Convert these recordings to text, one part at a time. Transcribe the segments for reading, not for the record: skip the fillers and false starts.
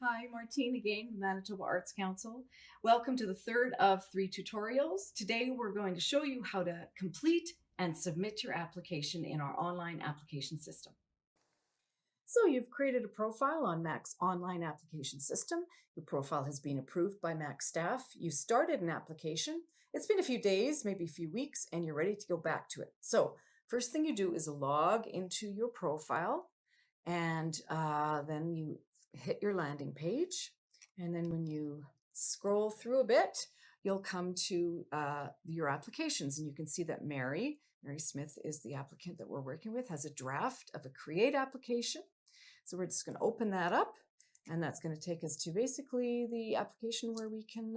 Hi, Martine again, Manitoba Arts Council. Welcome to the third of 3 tutorials. Today we're going to show you how to complete and submit your application in our online application system. So you've created a profile on MAC's online application system. Your profile has been approved by MAC staff. You started an application. It's been a few days, maybe a few weeks, and you're ready to go back to it. So first thing you do is log into your profile, and then you hit your landing page. And then when you scroll through a bit, you'll come to your applications, and you can see that Mary Smith is the applicant that we're working with, has a draft of a create application. So we're just going to open that up, and that's going to take us to basically the application where we can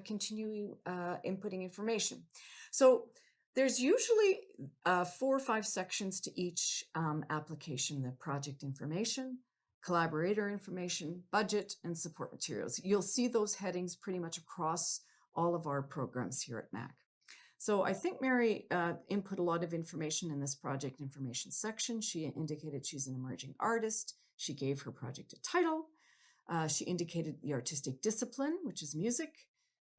continue inputting information. So there's usually 4 or 5 sections to each application: the project information, collaborator information, budget, and support materials. You'll see those headings pretty much across all of our programs here at MAC. So I think Mary input a lot of information in this project information section. She indicated she's an emerging artist. She gave her project a title. She indicated the artistic discipline, which is music,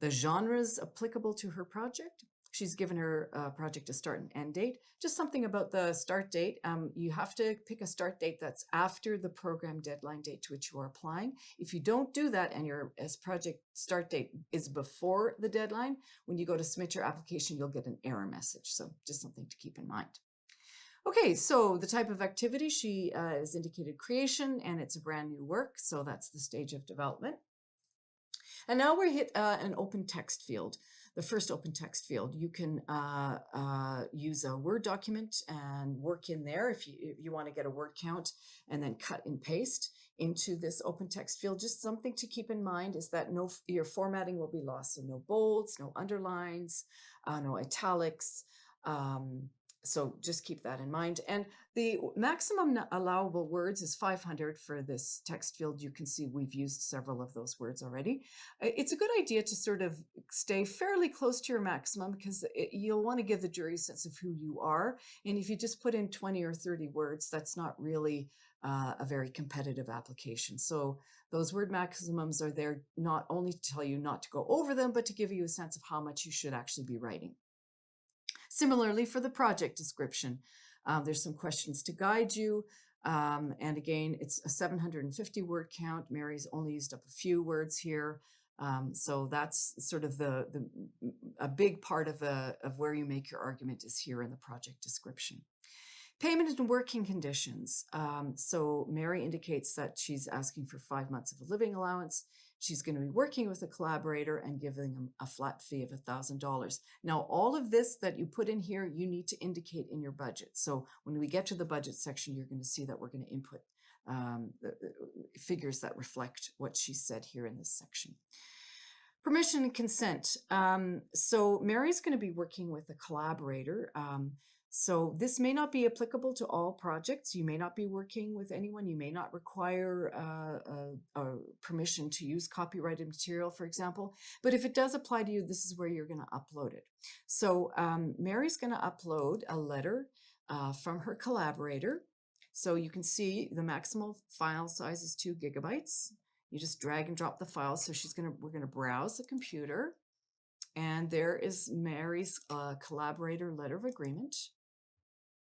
the genres applicable to her project. She's given her project a start and end date. Just something about the start date. You have to pick a start date that's after the program deadline date to which you are applying. If you don't do that and your project start date is before the deadline, when you go to submit your application, you'll get an error message. So just something to keep in mind. Okay, so the type of activity, she has indicated creation, and it's a brand new work. So that's the stage of development. And now we hit an open text field. The first open text field, you can use a Word document and work in there if you want to get a word count, and then cut and paste into this open text field. Just something to keep in mind is that your formatting will be lost. So no bolds, no underlines, no italics. So just keep that in mind. And the maximum allowable words is 500 for this text field. You can see we've used several of those words already. It's a good idea to sort of stay fairly close to your maximum, because you'll want to give the jury a sense of who you are. And if you just put in 20 or 30 words, that's not really a very competitive application. So those word maximums are there not only to tell you not to go over them, but to give you a sense of how much you should actually be writing. Similarly, for the project description, there's some questions to guide you. And again, it's a 750 word count. Mary's only used up a few words here. So that's sort of a big part of where you make your argument is here in the project description. Payment and working conditions. So Mary indicates that she's asking for 5 months of a living allowance. She's going to be working with a collaborator and giving them a flat fee of $1,000. Now, all of this that you put in here, you need to indicate in your budget. So when we get to the budget section, you're going to see that we're going to input figures that reflect what she said here in this section. Permission and consent. So Mary's going to be working with a collaborator. So this may not be applicable to all projects. You may not be working with anyone. You may not require permission to use copyrighted material, for example. But if it does apply to you, this is where you're going to upload it. So Mary's going to upload a letter from her collaborator. So you can see the maximal file size is 2 gigabytes. You just drag and drop the file. So we're going to browse the computer. And there is Mary's collaborator letter of agreement.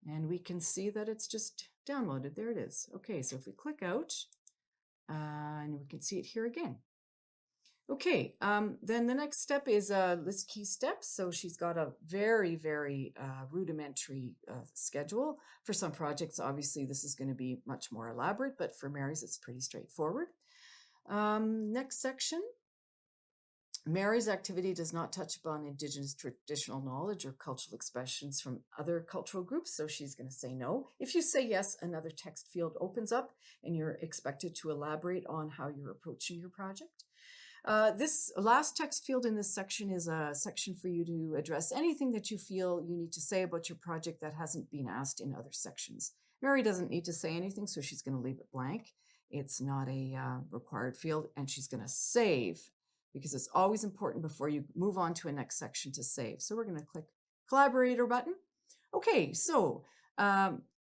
And we can see that it's just downloaded. There it is. Okay, so if we click out, and we can see it here again. Okay, then the next step is list key steps. So she's got a very, very rudimentary schedule. For some projects, obviously, this is going to be much more elaborate, but for Mary's, it's pretty straightforward. Next section. Mary's activity does not touch upon Indigenous traditional knowledge or cultural expressions from other cultural groups, so she's going to say no. If you say yes, another text field opens up, and you're expected to elaborate on how you're approaching your project. This last text field in this section is a section for you to address anything that you feel you need to say about your project that hasn't been asked in other sections. Mary doesn't need to say anything, so she's going to leave it blank. It's not a required field, and she's going to save, because it's always important before you move on to a next section to save. So we're going to click collaborator button. Okay, so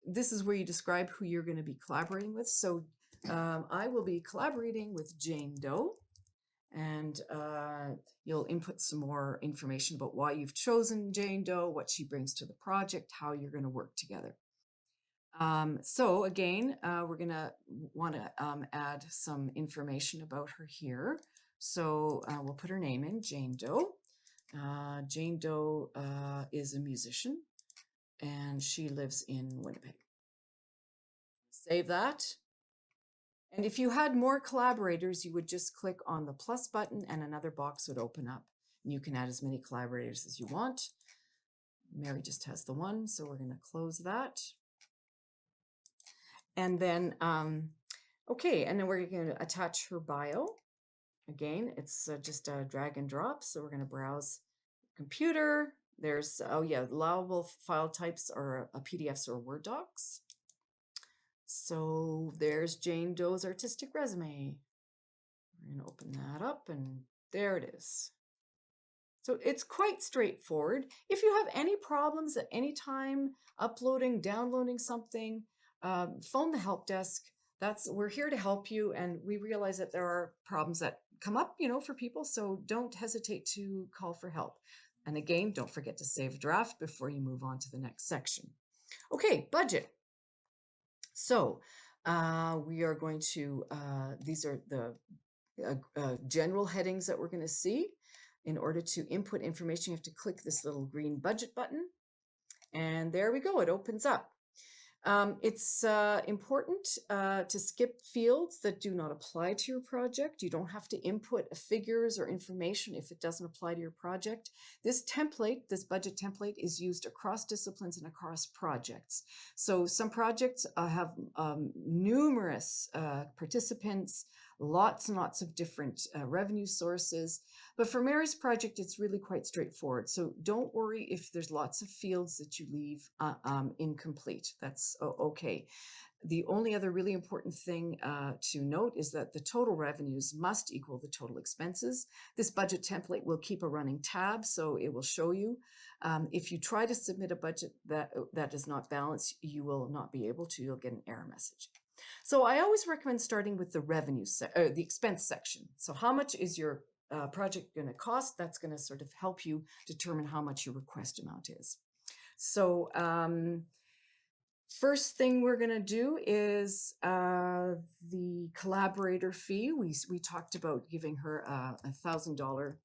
this is where you describe who you're going to be collaborating with. So I will be collaborating with Jane Doe, and you'll input some more information about why you've chosen Jane Doe, what she brings to the project, how you're going to work together. So again, we're going to want to add some information about her here. So we'll put her name in, Jane Doe. Jane Doe is a musician, and she lives in Winnipeg. Save that. And if you had more collaborators, you would just click on the plus button and another box would open up. And you can add as many collaborators as you want. Mary just has the one, so we're going to close that. And then, okay, and then we're going to attach her bio. Again, it's just a drag and drop. So we're going to browse computer. There's, oh yeah, allowable file types are PDFs or Word docs. So there's Jane Doe's artistic resume. We're going to open that up and there it is. So it's quite straightforward. If you have any problems at any time uploading, downloading something, phone the help desk. We're here to help you, and we realize that there are problems that come up, for people. So don't hesitate to call for help. And again, don't forget to save a draft before you move on to the next section. Okay, budget. So we are going to, these are the general headings that we're going to see. In order to input information, you have to click this little green budget button. And there we go, it opens up. It's important to skip fields that do not apply to your project. You don't have to input figures or information if it doesn't apply to your project. This template, this budget template, is used across disciplines and across projects. So some projects have numerous participants, lots and lots of different revenue sources. But for Mary's project, it's really quite straightforward. So don't worry if there's lots of fields that you leave incomplete. That's okay. The only other really important thing to note is that the total revenues must equal the total expenses. This budget template will keep a running tab, so it will show you. If you try to submit a budget that does not balance, you will not be able to. You'll get an error message. So I always recommend starting with the the expense section. So how much is your project going to cost? That's going to sort of help you determine how much your request amount is. So first thing we're going to do is the collaborator fee. We talked about giving her a $1,000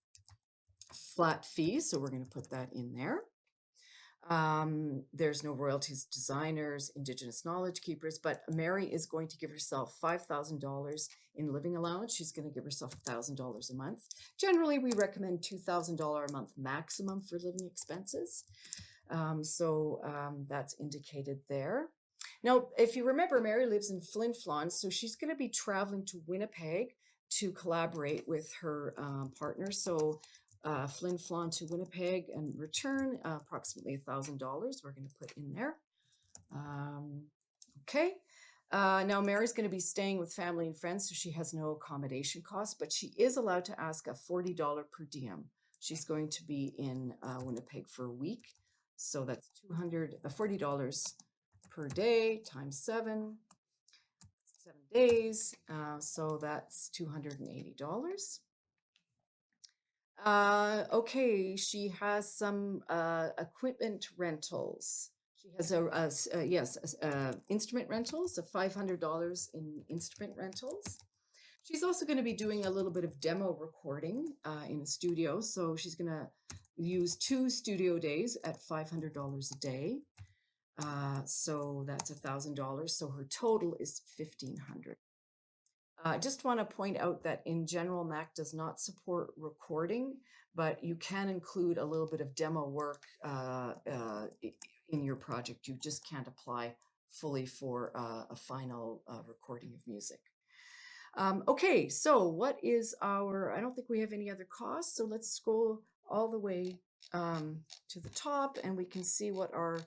flat fee, so we're going to put that in there. There's no royalties, designers, Indigenous knowledge keepers, but Mary is going to give herself $5,000 in living allowance. She's going to give herself $1,000 a month. Generally, we recommend $2,000 a month maximum for living expenses. So that's indicated there. Now, if you remember, Mary lives in Flin Flon, so she's going to be traveling to Winnipeg to collaborate with her partner. So Flin Flon to Winnipeg and return, approximately $1,000 we're going to put in there. Okay. Now Mary's going to be staying with family and friends, so she has no accommodation costs, but she is allowed to ask a $40 per diem. She's going to be in Winnipeg for a week. So that's $40 per day times 7 days. So that's $280. Okay, she has some equipment rentals. She has instrument rentals of $500 in instrument rentals. She's also going to be doing a little bit of demo recording in a studio. So she's going to use 2 studio days at $500 a day. So that's $1,000. So her total is $1,500. I just want to point out that in general, Mac does not support recording, but you can include a little bit of demo work in your project. You just can't apply fully for a final recording of music. Okay, so what is I don't think we have any other costs, so let's scroll all the way to the top and we can see what our,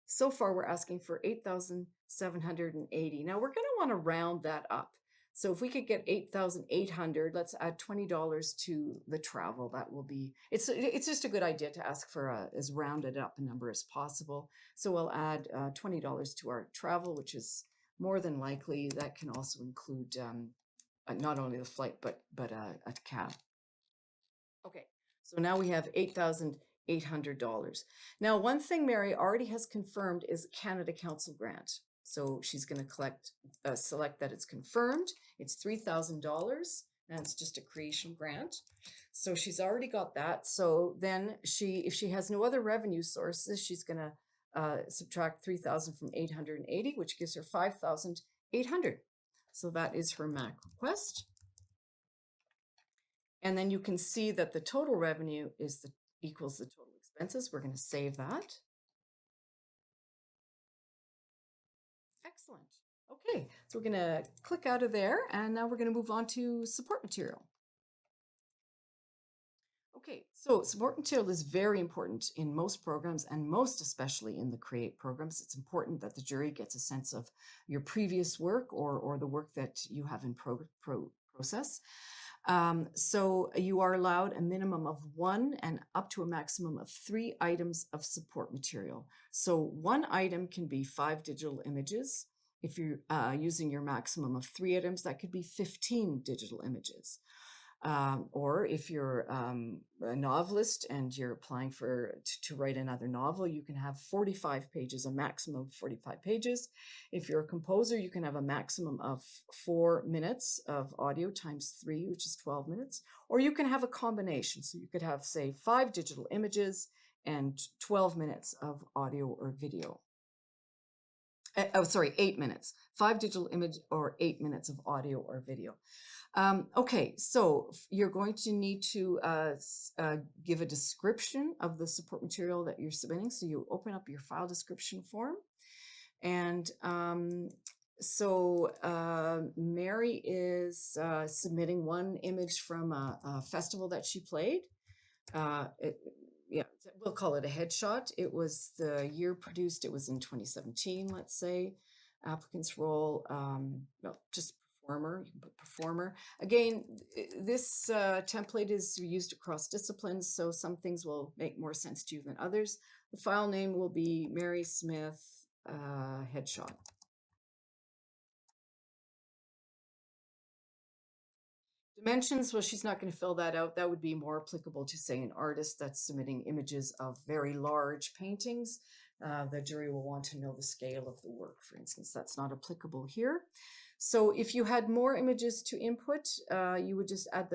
so far we're asking for $8,780. Now we're going to want to round that up. So if we could get 8,800, let's add $20 to the travel. That will be, it's just a good idea to ask for as rounded up a number as possible. So we'll add $20 to our travel, which is more than likely that can also include not only the flight, but a cab. Okay, so now we have $8,800. Now, one thing Mary already has confirmed is a Canada Council grant. So she's going to select that it's confirmed. It's $3,000, and it's just a creation grant. So she's already got that. So then if she has no other revenue sources, she's going to subtract 3,000 from 880, which gives her 5,800. So that is her MAC request. And then you can see that the total revenue equals the total expenses. We're going to save that. Excellent. Okay, so we're going to click out of there, and now we're going to move on to support material. Okay, so support material is very important in most programs, and most especially in the CREATE programs. It's important that the jury gets a sense of your previous work or the work that you have in process. So you are allowed a minimum of 1 and up to a maximum of 3 items of support material. So one item can be 5 digital images. If you're using your maximum of 3 items, that could be 15 digital images. Or if you're a novelist and you're applying to write another novel, you can have 45 pages, a maximum of 45 pages. If you're a composer, you can have a maximum of 4 minutes of audio times 3, which is 12 minutes. Or you can have a combination. So you could have, say, 5 digital images and 12 minutes of audio or video. 8 minutes. 5 digital image or 8 minutes of audio or video. Okay, so you're going to need to give a description of the support material that you're submitting. So you open up your file description form. And Mary is submitting one image from a festival that she played. We'll call it a headshot. It was the year produced. It was in 2017, let's say. Applicant's role, just performer. You can put performer. Again, this template is used across disciplines, so some things will make more sense to you than others. The file name will be Mary Smith headshot. Dimensions, well, she's not going to fill that out. That would be more applicable to, say, an artist that's submitting images of very large paintings. The jury will want to know the scale of the work, for instance. That's not applicable here. So if you had more images to input, you would just add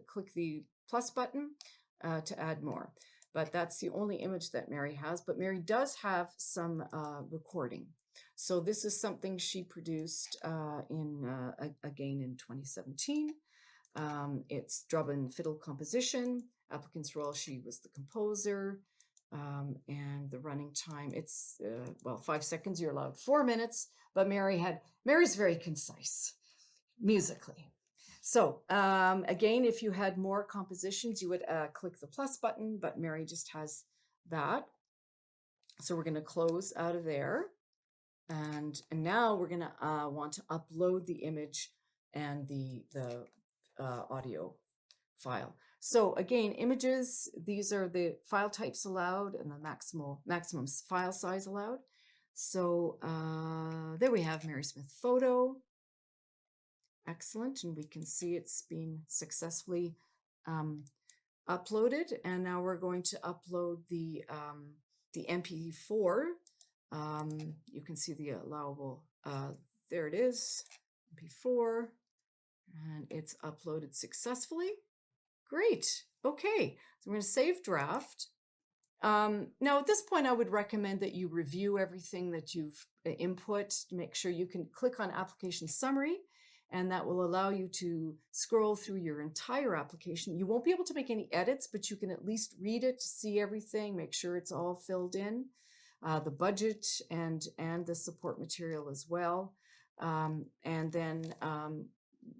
click the plus button to add more. But that's the only image that Mary has. But Mary does have some recording. So this is something she produced again in 2017. It's drum and fiddle composition. Applicant's role, she was the composer. And the running time, it's 5 seconds. You're allowed 4 minutes, but Mary's very concise musically. So again, if you had more compositions, you would click the plus button, but Mary just has that. So we're going to close out of there. And now we're going to want to upload the image and the audio file. So again, images, these are the file types allowed and the maximum file size allowed. So there we have Mary Smith photo. Excellent. And we can see it's been successfully uploaded. And now we're going to upload the MP4. You can see the allowable, there it is, MP4, and it's uploaded successfully. Great. Okay, so we're going to save draft. Now at this point, I would recommend that you review everything that you've input to make sure you can click on application summary, and that will allow you to scroll through your entire application. You won't be able to make any edits, but you can at least read it to see everything, make sure it's all filled in, the budget and the support material as well. And then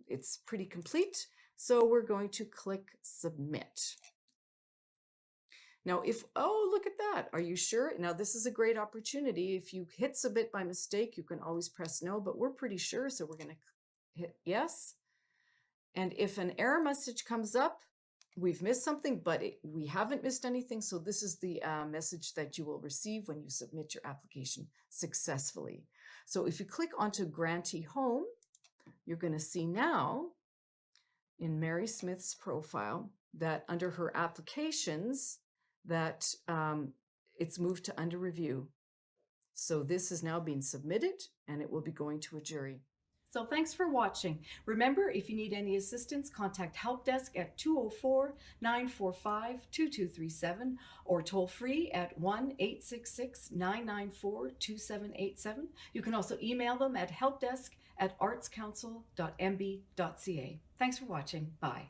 it's pretty complete. So we're going to click submit. Now, look at that. Are you sure? Now, this is a great opportunity. If you hit submit by mistake, you can always press no, but we're pretty sure. So we're going to hit yes. And if an error message comes up, we've missed something, but we haven't missed anything. So this is the message that you will receive when you submit your application successfully. So if you click onto Grantee Home, you're going to see now in Mary Smith's profile that under her applications that it's moved to under review. So this is now being submitted and it will be going to a jury. So thanks for watching. Remember, if you need any assistance, contact Help Desk at 204-945-2237 or toll free at 1-866-994-2787. You can also email them at helpdesk@artscouncil.mb.ca. Thanks for watching. Bye.